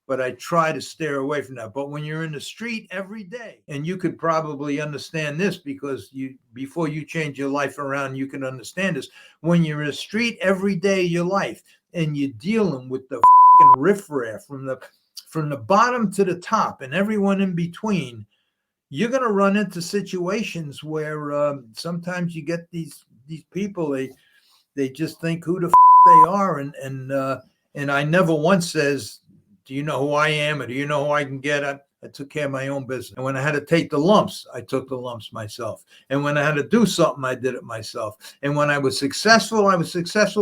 but I try to steer away from that. But when you're in the street every day, and you could probably understand this because before you change your life around, you can understand this. When you're in the street every day of your life and you're dealing with the riffraff from the bottom to the top and everyone in between, you're going to run into situations where sometimes you get these people, they just think who the they are, and I never once says, do you know who I am, or do you know who I can get? I took care of my own business. And when I had to take the lumps, I took the lumps myself. And when I had to do something, I did it myself. And when I was successful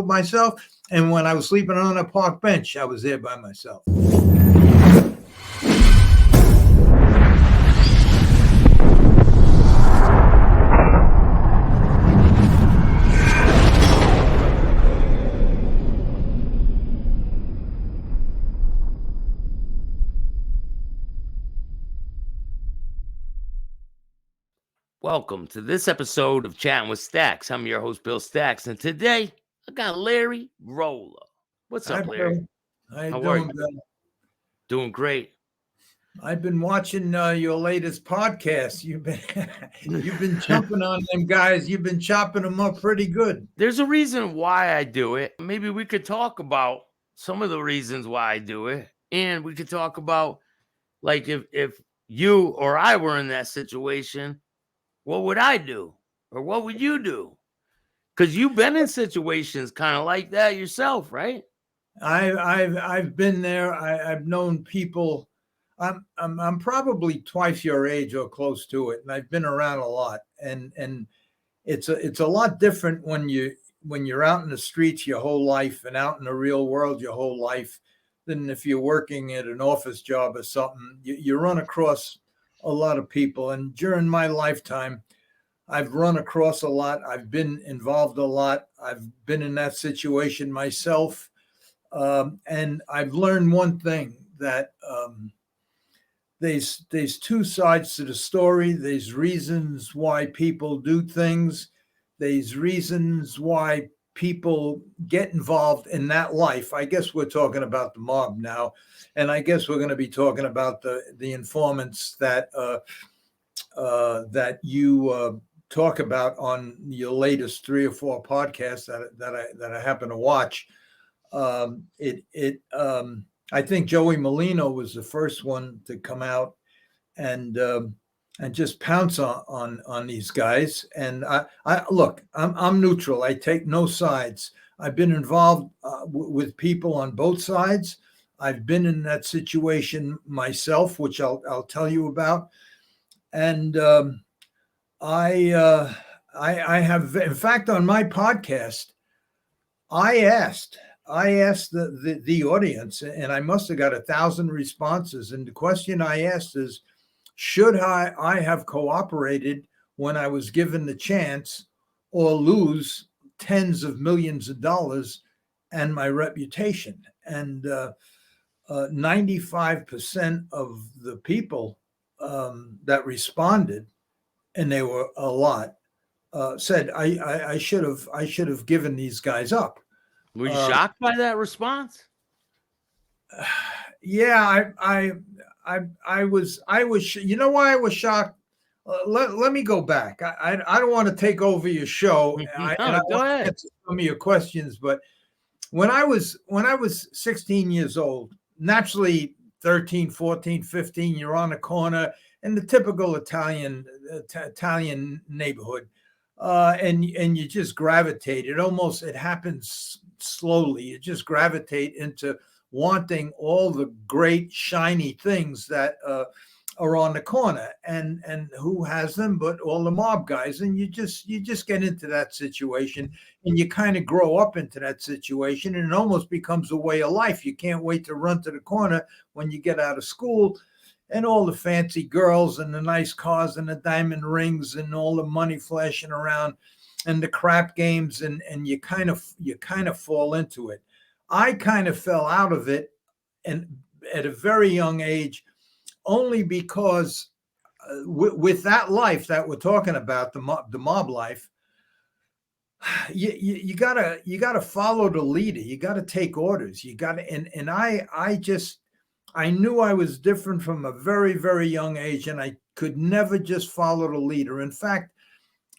myself. And when I was sleeping on a park bench, I was there by myself. Welcome to this episode of Chattin with Staxx. I'm your host, Bill Staxx, and today I got Larry Rolla. What's up, Larry? How you doing, Bill? Doing great. I've been watching your latest podcast. You've been jumping on them guys. You've been chopping them up pretty good. There's a reason why I do it. Maybe we could talk about some of the reasons why I do it, and we could talk about, like, if you or I were in that situation, what would I do? Or what would you do? Because you've been in situations kind of like that yourself, right? I've been there. I've known people. I'm probably twice your age or close to it, and I've been around a lot. And it's a lot different when you're out in the streets your whole life and out in the real world your whole life than if you're working at an office job or something. You run across a lot of people, and during my lifetime, I've run across a lot. I've been involved a lot. I've been in that situation myself, and I've learned one thing, that there's two sides to the story. There's reasons why people do things. There's reasons why people get involved in that life. I guess we're talking about the mob now. And I guess we're going to be talking about the informants that you talk about on your latest 3 or 4 podcasts that I happen to watch. I think Joey Molino was the first one to come out and just pounce on these guys. And I look, I'm neutral. I take no sides. I've been involved with people on both sides. I've been in that situation myself, which I'll tell you about. And I have, in fact, on my podcast, I asked the audience, and I must have got 1,000 responses. And the question I asked is, should I have cooperated when I was given the chance, or lose tens of millions of dollars and my reputation? And 95% of the people that responded, and they were a lot, said I should have given these guys up. Were you shocked by that response? Yeah, I was. You know why I was shocked? Let me go back. I don't want to take over your show. I go ahead. Answer some of your questions, but when I was 16 years old, naturally 13, 14, 15, you're on the corner in the typical Italian neighborhood, and you just gravitate. It happens slowly. You just gravitate into wanting all the great shiny things that are on the corner, and who has them but all the mob guys. And you just get into that situation, and you kind of grow up into that situation, and it almost becomes a way of life. You can't wait to run to the corner when you get out of school, and all the fancy girls and the nice cars and the diamond rings and all the money flashing around and the crap games, and you kind of fall into it. I kind of fell out of it, and at a very young age, only because with that life that we're talking about, the mob life, you gotta follow the leader. You gotta take orders. You gotta, and I just, I knew I was different from a very, very young age, and I could never just follow the leader. In fact,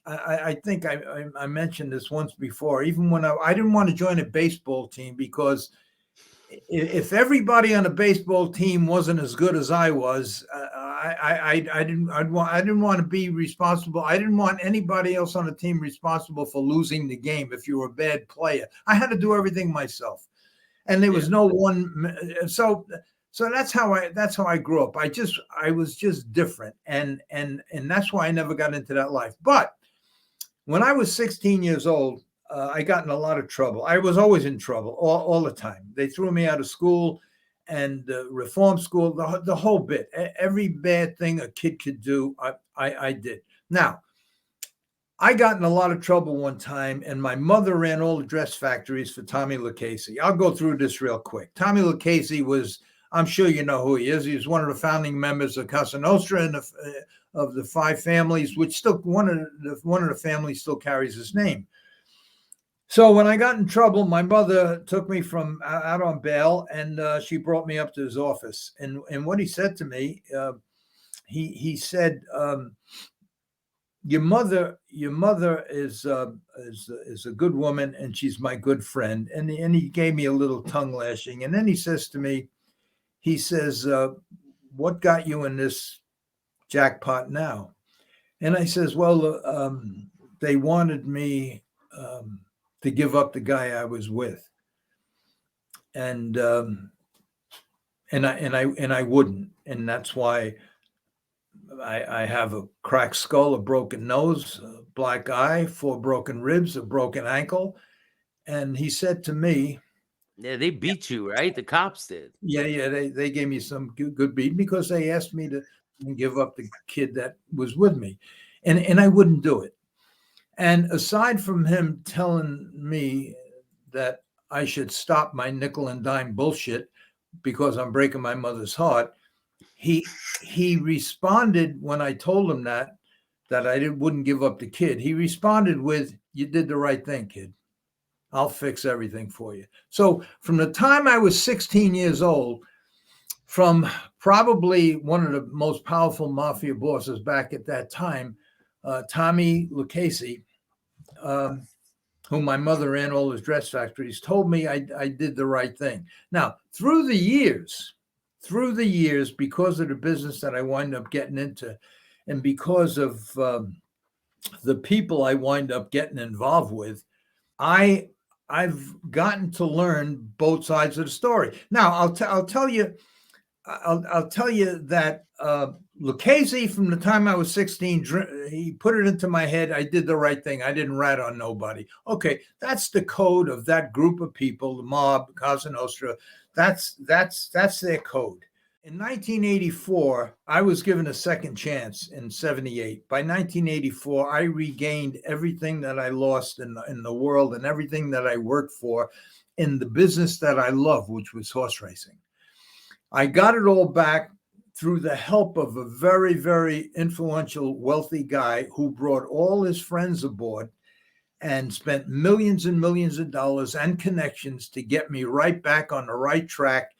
I think I mentioned this once before. Even when I didn't want to join a baseball team, because if everybody on a baseball team wasn't as good as I was, I didn't want to be responsible. I didn't want anybody else on the team responsible for losing the game if you were a bad player. I had to do everything myself, and there was no one. So that's how I grew up. I was just different, and that's why I never got into that life. But when I was 16 years old, I got in a lot of trouble. I was always in trouble all the time. They threw me out of school and reform school, the whole bit. Every bad thing a kid could do, I did. Now, I got in a lot of trouble one time, and my mother ran all the dress factories for Tommy Lucchese. I'll go through this real quick. Tommy Lucchese was, I'm sure you know who he is. He was one of the founding members of Casa Nostra and of the five families, which still one of the families still carries his name. So when I got in trouble, my mother took me from out on bail, and she brought me up to his office. And what he said to me, he said, your mother is a good woman, and she's my good friend. And he gave me a little tongue lashing. And then he says to me, he says, what got you in this jackpot now? And I says, well, they wanted me to give up the guy I was with, and I wouldn't, and that's why I have a cracked skull, a broken nose, a black eye, 4 broken ribs, a broken ankle. And he said to me, Yeah, they beat you, right? The cops did. yeah, they gave me some good beat because they asked me to give up the kid that was with me, and I wouldn't do it. And aside from him telling me that I should stop my nickel and dime bullshit because I'm breaking my mother's heart, he responded when I told him that I wouldn't give up the kid. He responded with, "You did the right thing, kid. I'll fix everything for you." So from the time I was 16 years old, from probably one of the most powerful mafia bosses back at that time, Tommy Lucchese, whom my mother ran all his dress factories, told me I did the right thing. Now, through the years, because of the business that I wind up getting into, and because of the people I wind up getting involved with, I've gotten to learn both sides of the story. Now, I'll tell you that Lucchese, from the time I was 16, he put it into my head, I did the right thing. I didn't rat on nobody. Okay, that's the code of that group of people, the mob, Cosa Nostra. That's their code. In 1984, I was given a second chance in 78. By 1984, I regained everything that I lost in the world and everything that I worked for in the business that I love, which was horse racing. I got it all back through the help of a very, very influential, wealthy guy who brought all his friends aboard and spent millions and millions of dollars and connections to get me right back on the right track.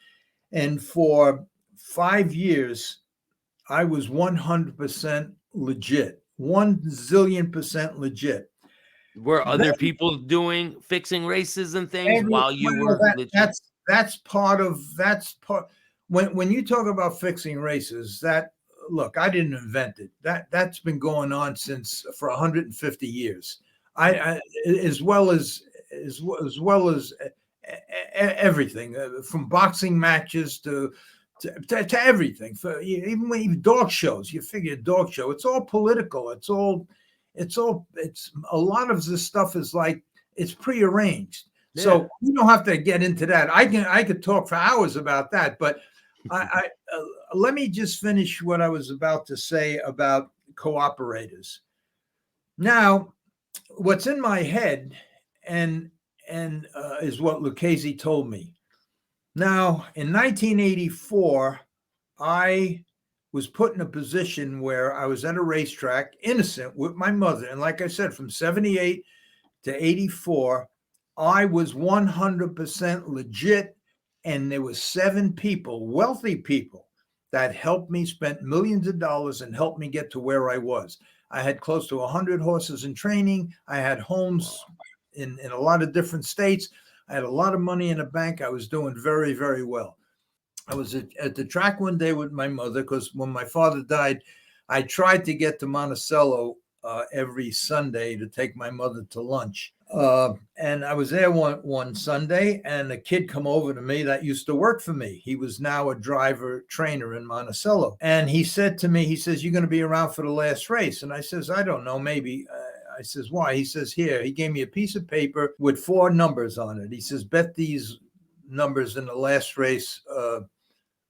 And for 5 years, I was 100% legit, 1,000,000,000% legit. Were other people fixing races and things while you were legit? That's part. When you talk about fixing races, look, I didn't invent it. That's been going on for 150 years. As well as everything, from boxing matches to everything. Even dog shows, you figure dog show, it's all political. It's a lot of this stuff is like it's prearranged. Yeah. So you don't have to get into that. I could talk for hours about that, but let me just finish what I was about to say about cooperators. Now, what's in my head and is what Lucchese told me. Now, in 1984, I was put in a position where I was at a racetrack, innocent, with my mother. And like I said, from 78 to 84, I was 100% legit. And there was 7 people, wealthy people, that helped me, spent millions of dollars and helped me get to where I was. I had close to 100 horses in training. I had homes in a lot of different states. I had a lot of money in the bank. I was doing very, very well. I was at the track one day with my mother because when my father died, I tried to get to Monticello every Sunday to take my mother to lunch. And I was there one Sunday, and a kid come over to me that used to work for me. He was now a driver trainer in Monticello. And he said to me, he says, "You're going to be around for the last race?" And I says, "I don't know, maybe." I says, "Why?" He says, "Here." He gave me a piece of paper with 4 numbers on it. He says, "Bet these numbers in the last race,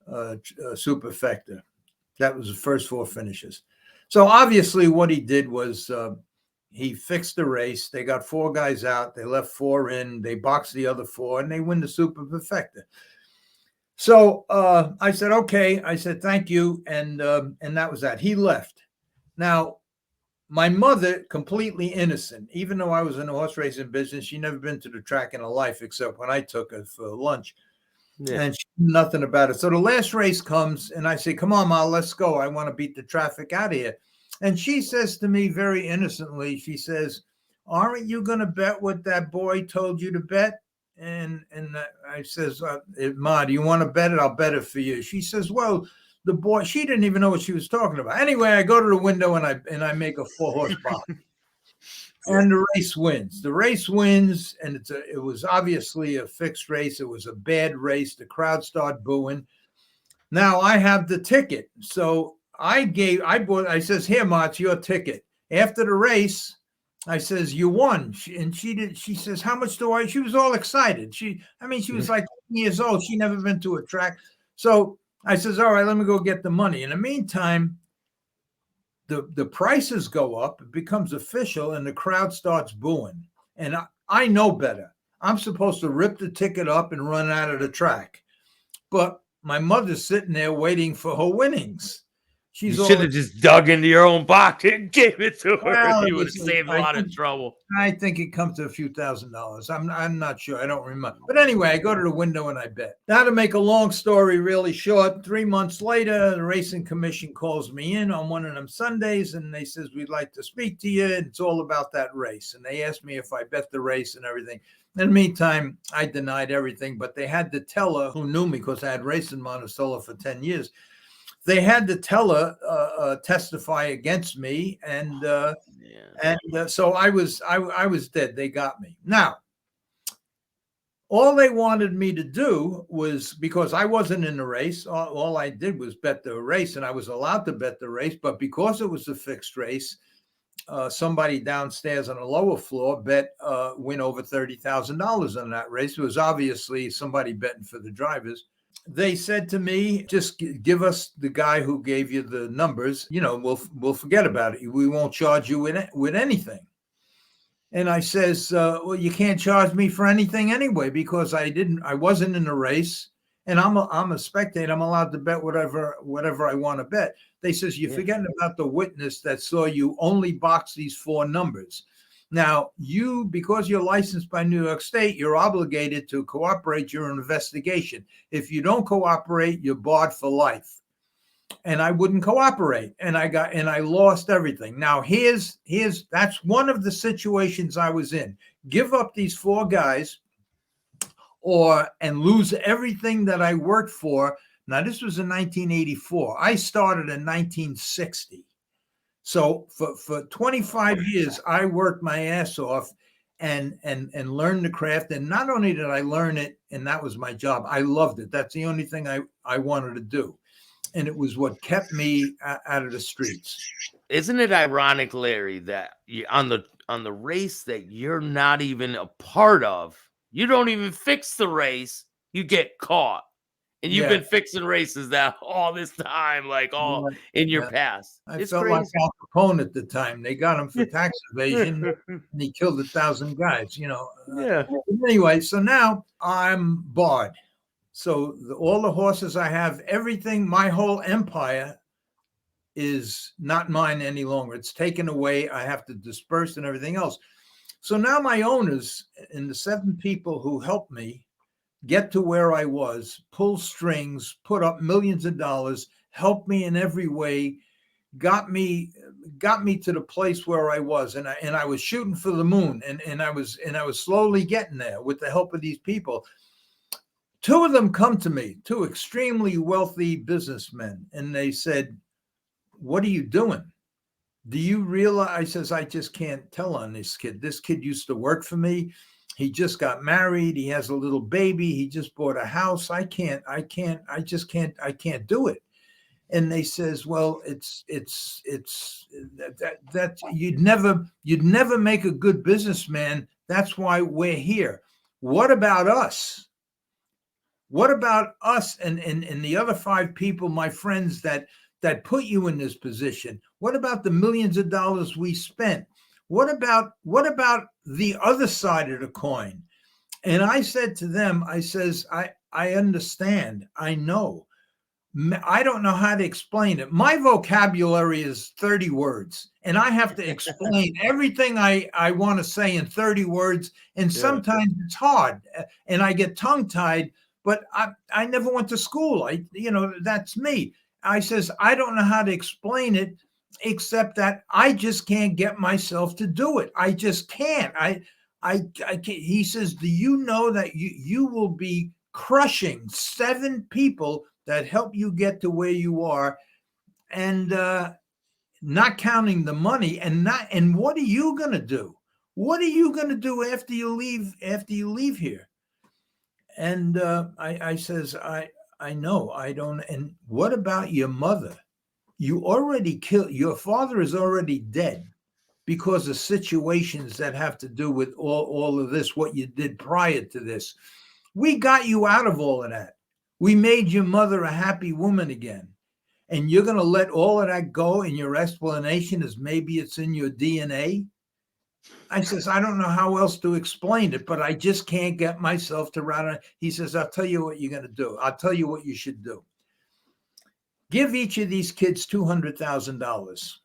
superfecta." That was the first 4 finishes. So obviously what he did was he fixed the race. They got 4 guys out. They left 4 in. They boxed the other 4, and they win the superfecta. So I said, "Okay." I said, "Thank you." And that was that. He left. Now, my mother, completely innocent, even though I was in the horse racing business, she never been to the track in her life except when I took her for lunch. Yeah. And she knew nothing about it. So the last race comes, and I say, "Come on, Ma, let's go. I want to beat the traffic out of here." And she says to me very innocently, she says, "Aren't you going to bet what that boy told you to bet?" And I says, "Ma, do you want to bet it? I'll bet it for you." She says, "Well, the boy," she didn't even know what she was talking about. Anyway, I go to the window and I make a 4-horse box. And the race wins. The race wins, and it was obviously a fixed race. It was a bad race. The crowd started booing. Now I have the ticket, so I says, "Here, Ma, it's your ticket." After the race, I says, "You won," and she did. She says, "How much do I?" She was all excited. She was like 10 years old. She never been to a track, so I says, "All right, let me go get the money." In the meantime, the prices go up, it becomes official, and the crowd starts booing. And I know better. I'm supposed to rip the ticket up and run out of the track. But my mother's sitting there waiting for her winnings. You She's should all, have just dug into your own pocket and gave it to her. well, You would have saved a lot of trouble. I think it comes to a few $1,000s. I'm not sure. I don't remember. But anyway, I go to the window and I bet. Now, to make a long story really short, 3 months later, the racing commission calls me in on one of them Sundays, and they says, "We'd like to speak to you. It's all about that race." And they asked me if I bet the race and everything. In the meantime, I denied everything, but they had the teller who knew me because I had raced in Monticello for 10 years. They had the teller testify against me, and so I was dead. They got me. Now, all they wanted me to do was, because I wasn't in the race, all I did was bet the race, and I was allowed to bet the race. But because it was a fixed race, somebody downstairs on the lower floor bet win over $30,000 on that race. It was obviously somebody betting for the drivers. They said to me, "Just give us the guy who gave you the numbers. We'll forget about it. We won't charge you with anything." And I says, "Well, you can't charge me for anything anyway because I wasn't in the race, and I'm a spectator. I'm allowed to bet whatever I want to bet." They says, "You're forgetting about the witness that saw you only box these 4 numbers. Now, because you're licensed by New York State, you're obligated to cooperate your investigation. If you don't cooperate, you're barred for life." And I wouldn't cooperate, and I lost everything. Now, that's one of the situations I was in. Give up these 4 guys and lose everything that I worked for. Now, this was in 1984. I started in 1960. So for 25 years, I worked my ass off and learned the craft. And not only did I learn it, and that was my job, I loved it. That's the only thing I wanted to do. And it was what kept me out of the streets. Isn't it ironic, Larry, that on the race that you're not even a part of, you don't even fix the race, you get caught. And you've been fixing races that all this time, like all in your past. I It's felt crazy. like Al Capone at the time. They got him for tax evasion, and he killed 1,000 guys. Anyway, so now I'm barred. So all the horses I have, everything, my whole empire is not mine any longer. It's taken away. I have to disperse and everything else. So now my owners and the 7 people who helped me, get to where I was, pull strings, put up millions of dollars, helped me in every way, got me to the place where I was, and I was shooting for the moon, and I was slowly getting there with the help of these people. Two of them come to me, two extremely wealthy businessmen, and they said, "What are you doing? Do you realize?" I says, "I just can't tell on this kid. This kid used to work for me. He just got married. He has a little baby. He just bought a house. I can't do it." And they says, "Well, it's that you'd never make a good businessman. That's why we're here. What about us? What about us and the other 5 people, my friends, that put you in this position? What about the millions of dollars we spent? What about the other side of the coin?" And I said to them, I says, I understand. I know. I don't know how to explain it. My vocabulary is 30 words, and I have to explain everything I want to say in 30 words. And sometimes it's hard, and I get tongue-tied, but I never went to school. That's me. I says, I don't know how to explain it, except that I just can't get myself to do it. I just can't. I can't. He says, "Do you know that you will be crushing 7 people that help you get to where you are, and not counting the money, and what are you going to do? What are you going to do after you leave here?" And I says, I know, I don't. And what about your mother? You already killed, your father is already dead because of situations that have to do with all of this, what you did prior to this. We got you out of all of that. We made your mother a happy woman again. And you're going to let all of that go, and your explanation is maybe it's in your DNA? I says, I don't know how else to explain it, but I just can't get myself to write it. He says, I'll tell you what you're going to do. I'll tell you what you should do. Give each of these kids $200,000.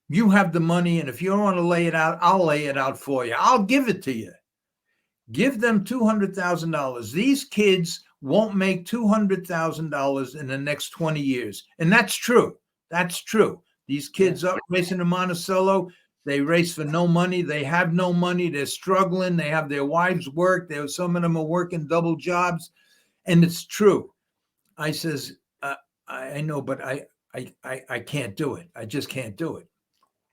You have the money, and if you don't want to lay it out, I'll lay it out for you. I'll give it to you. Give them $200,000. These kids won't make $200,000 in the next 20 years. And that's true. That's true. These kids up racing in Monticello, they race for no money. They have no money. They're struggling. They have their wives work. Some of them are working double jobs. And it's true. I says, I know, but I can't do it. I just can't do it.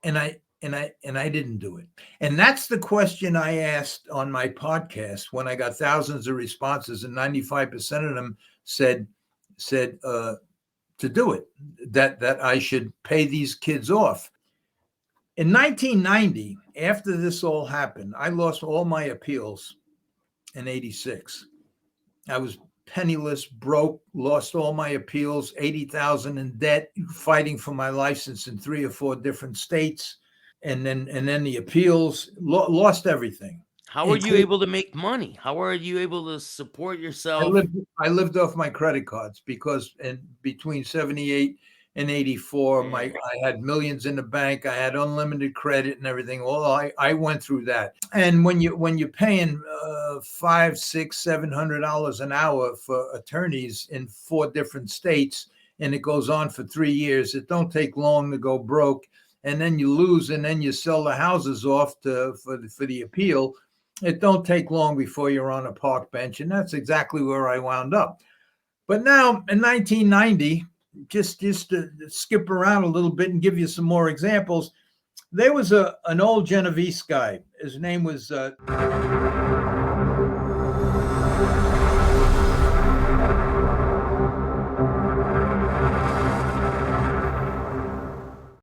And I didn't do it. And that's the question I asked on my podcast when I got thousands of responses, and 95% of them said to do it, that I should pay these kids off. In 1990, after this all happened, I lost all my appeals in 86. I was penniless, broke, lost all my appeals, 80,000 in debt, fighting for my license in 3 or 4 different states. And then the appeals, lost everything. How are you able to make money? How are you able to support yourself? I lived off my credit cards because between 78 and 84, I had millions in the bank. I had unlimited credit and everything. Well, I went through that. And when you're paying $500, $600, $700 an hour for attorneys in 4 different states, and it goes on for 3 years, it don't take long to go broke. And then you lose, and then you sell the houses off for the appeal. It don't take long before you're on a park bench, and that's exactly where I wound up. But now in 1990, just to skip around a little bit and give you some more examples, there was an old Genovese guy. His name was